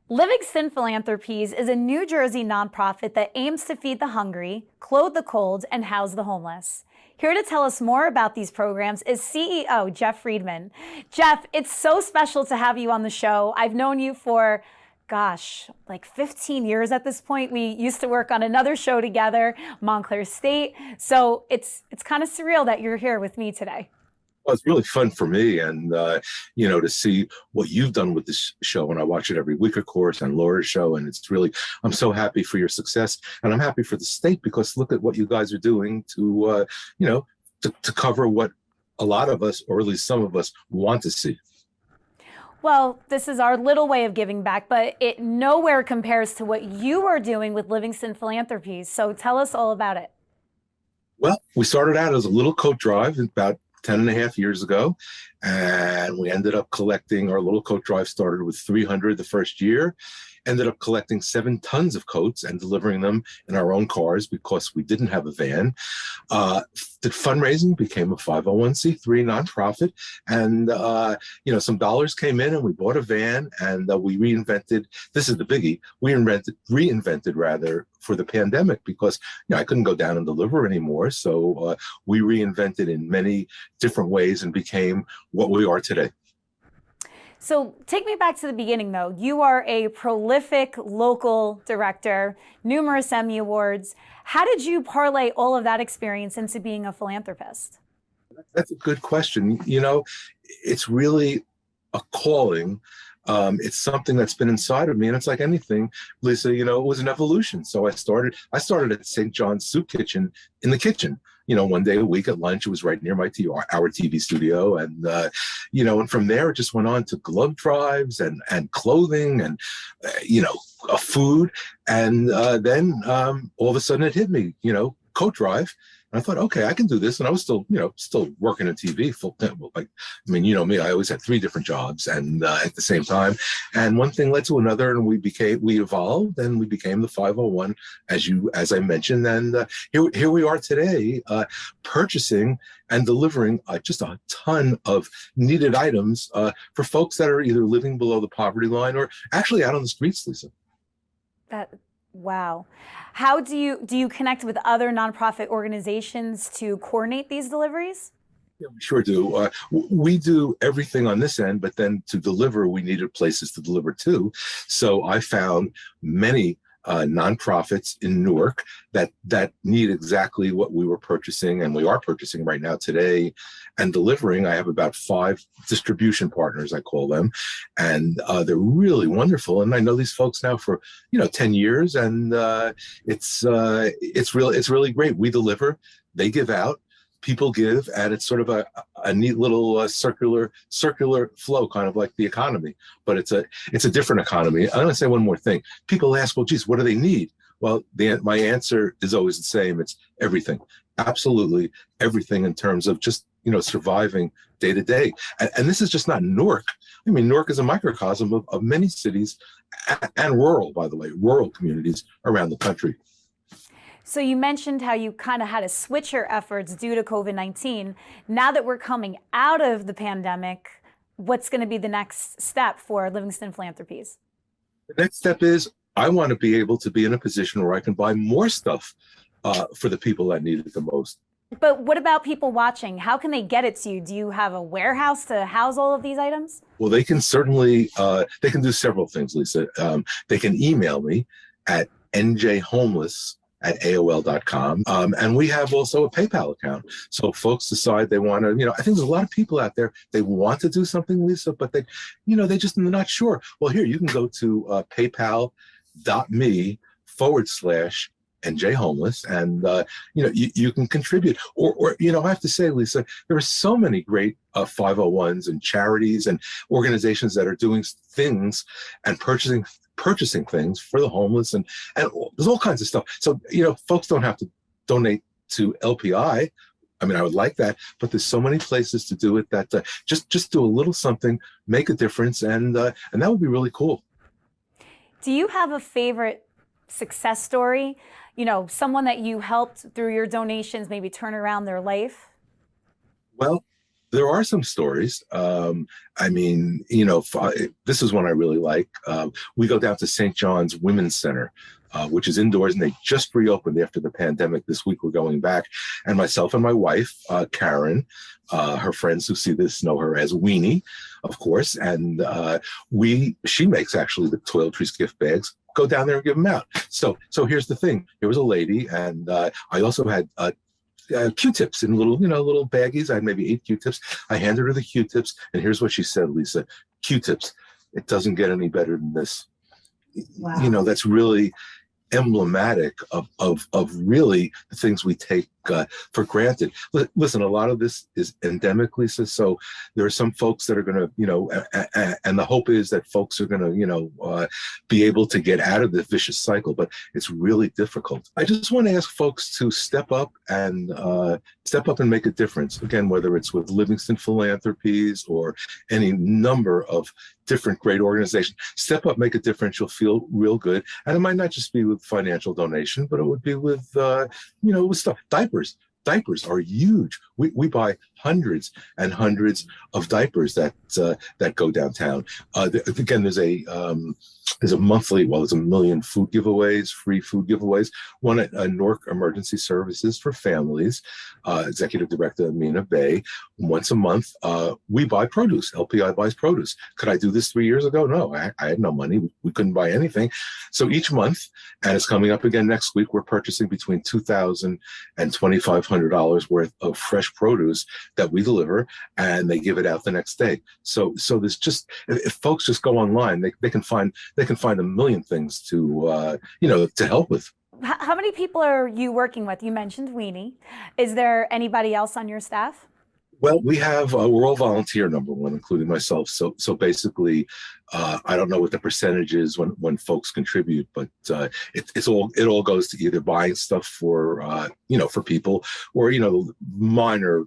Livingston Philanthropies is a New Jersey nonprofit that aims to feed the hungry, clothe the cold, and house the homeless. Here to tell us more about these programs is CEO Jeff Friedman. Jeff, it's so special to have you on the show. I've known you for, like 15 years at this point. We used to work on another show together, Montclair State. So it's kind of surreal that you're here with me today. Well, it's really fun for me, and to see what you've done with this show. And I watch it every week, of course, and Laura's show. And it's really, I'm so happy for your success, and I'm happy for the state because look at what you guys are doing to cover what a lot of us, or at least some of us, want to see. Well, this is our little way of giving back, but it nowhere compares to what you are doing with Livingston Philanthropies. So tell us all about it. Well, we started out as a little coat drive about 10 and a half years ago, and we ended up collecting. Our little coat drive started with 300 the first year, ended up collecting 7 tons of coats and delivering them in our own cars because we didn't have a van. Did fundraising, became a 501c3 nonprofit, and some dollars came in, and we bought a van, and we reinvented. This is the biggie. We reinvented rather for the pandemic because I couldn't go down and deliver anymore. So we reinvented in many different ways and became what we are today. So take me back to the beginning, though. You are a prolific local director, numerous Emmy Awards. How did you parlay all of that experience into being a philanthropist? That's a good question. It's really a calling. It's something that's been inside of me, and it's like anything, Lisa, it was an evolution. So I started at St. John's Soup Kitchen in the kitchen. One day a week at lunch. It was right near our TV studio, and from there it just went on to glove drives and clothing and food, and then all of a sudden it hit me, coat drive. And I thought, okay, I can do this. And I was still working in TV full time. Me, I always had 3 different jobs and at the same time. And one thing led to another, and we evolved, and we became the 501, as I mentioned. And here we are today, purchasing and delivering just a ton of needed items for folks that are either living below the poverty line or actually out on the streets, Lisa. Wow. How do you connect with other nonprofit organizations to coordinate these deliveries? Yeah, we sure do. We do everything on this end, but then to deliver, we needed places to deliver to. So I found many nonprofits in Newark that need exactly what we were purchasing, and we are purchasing right now today and delivering. I have about 5 distribution partners, I call them, and they're really wonderful. And I know these folks now for 10 years, and it's really great. We deliver, they give out, people give, and it's sort of a neat little circular flow, kind of like the economy, but it's a different economy. I'm going to say one more thing. People ask, well, geez, what do they need? Well, my answer is always the same. It's everything, absolutely everything, in terms of just surviving day to day. And this is just not Newark. Newark is a microcosm of many cities and rural, by the way, rural communities around the country. So you mentioned how you kind of had to switch your efforts due to COVID-19. Now that we're coming out of the pandemic, what's going to be the next step for Livingston Philanthropies? The next step is I want to be able to be in a position where I can buy more stuff for the people that need it the most. But what about people watching? How can they get it to you? Do you have a warehouse to house all of these items? Well, they can certainly, they can do several things, Lisa. They can email me at njhomeless@aol.com. And we have also a PayPal account. So folks decide they want to, I think there's a lot of people out there, they want to do something, Lisa, but they just are not sure. Well, here, you can go to paypal.me/NJ Homeless, and you can contribute. Or I have to say, Lisa, there are so many great 501s and charities and organizations that are doing things and purchasing things for the homeless, and there's all kinds of stuff. So folks don't have to donate to LPI. I would like that, but there's so many places to do it that just do a little something, make a difference, and that would be really cool. Do you have a favorite success story? Someone that you helped through your donations maybe turn around their life? Well, There are some stories. I mean, this is one I really like. We go down to St. John's Women's Center, which is indoors, and they just reopened after the pandemic. This week we're going back, and myself and my wife, Karen, her friends who see this know her as Weenie, of course, and she makes actually the toiletries gift bags. Go down there and give them out. So here's the thing. There was a lady, and I also had Q-tips in little baggies. I had maybe 8 Q-tips. I handed her the Q-tips, and here's what she said, Lisa: Q-tips. It doesn't get any better than this. Wow. That's really emblematic of really the things we take for granted. Listen, a lot of this is endemic, Lisa. So there are some folks that are going to, and the hope is that folks are going to, be able to get out of the vicious cycle. But it's really difficult. I just want to ask folks to step up and make a difference. Again, whether it's with Livingston Philanthropies or any number of different great organizations, step up, make a difference. You'll feel real good, and it might not just be with financial donation, but it would be with with stuff. Diapers are huge. We buy hundreds and hundreds of diapers that go downtown. Again, there's a monthly, there's a million food giveaways, free food giveaways. One at Newark Emergency Services for Families, Executive Director Amina Bay. Once a month, we buy produce. LPI buys produce. Could I do this 3 years ago? No, I had no money. We couldn't buy anything. So each month, and it's coming up again next week, we're purchasing between $2,000 and $2,500 worth of fresh produce that we deliver, and they give it out the next day. So there's just, if folks just go online, they can find a million things to help with. How many people are you working with? You mentioned Weenie. Is there anybody else on your staff? Well, we have, we're all volunteer, number one, including myself. So basically, I don't know what the percentage is when folks contribute, but it all goes to either buying stuff for people, or, minor,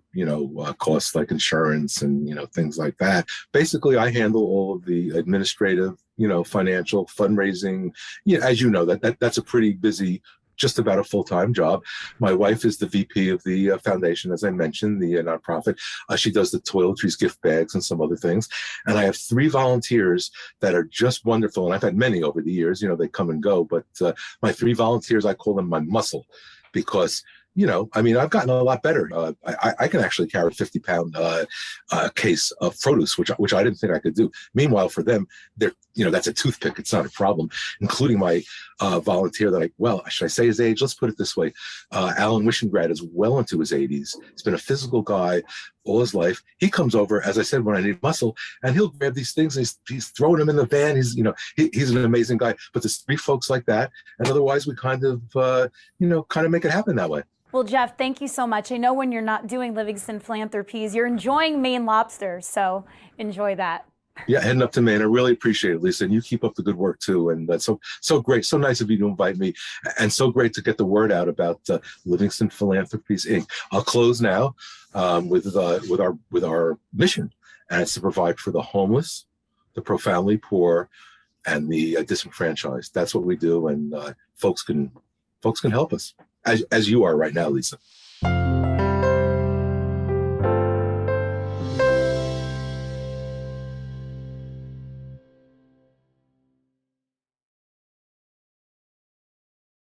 costs like insurance and, things like that. Basically, I handle all of the administrative, financial, fundraising. As you know, that's a pretty busy, just about a full-time job. My wife is the VP of the foundation, as I mentioned, the nonprofit. She does the toiletries, gift bags, and some other things. And I have 3 volunteers that are just wonderful. And I've had many over the years, they come and go. But my 3 volunteers, I call them my muscle, because I've gotten a lot better. I can actually carry a 50-pound case of produce, which I didn't think I could do. Meanwhile, for them, that's a toothpick. It's not a problem. Including my volunteer should I say his age? Let's put it this way. Alan Wishengrad is well into his 80s. He's been a physical guy all his life. He comes over, as I said, when I need muscle, and he'll grab these things. And he's throwing them in the van. He's an amazing guy. But there's 3 folks like that, and otherwise we kind of make it happen that way. Well, Jeff, thank you so much. I know when you're not doing Livingston Philanthropies, you're enjoying Maine lobster, so enjoy that. Yeah, heading up to Maine. I really appreciate it, Lisa, and you keep up the good work too. And that's so great, so nice of you to invite me, and so great to get the word out about Livingston Philanthropies Inc. I'll close now with our mission, and it's to provide for the homeless, the profoundly poor, and the disenfranchised. That's what we do, and folks can help us, as you are right now, Lisa.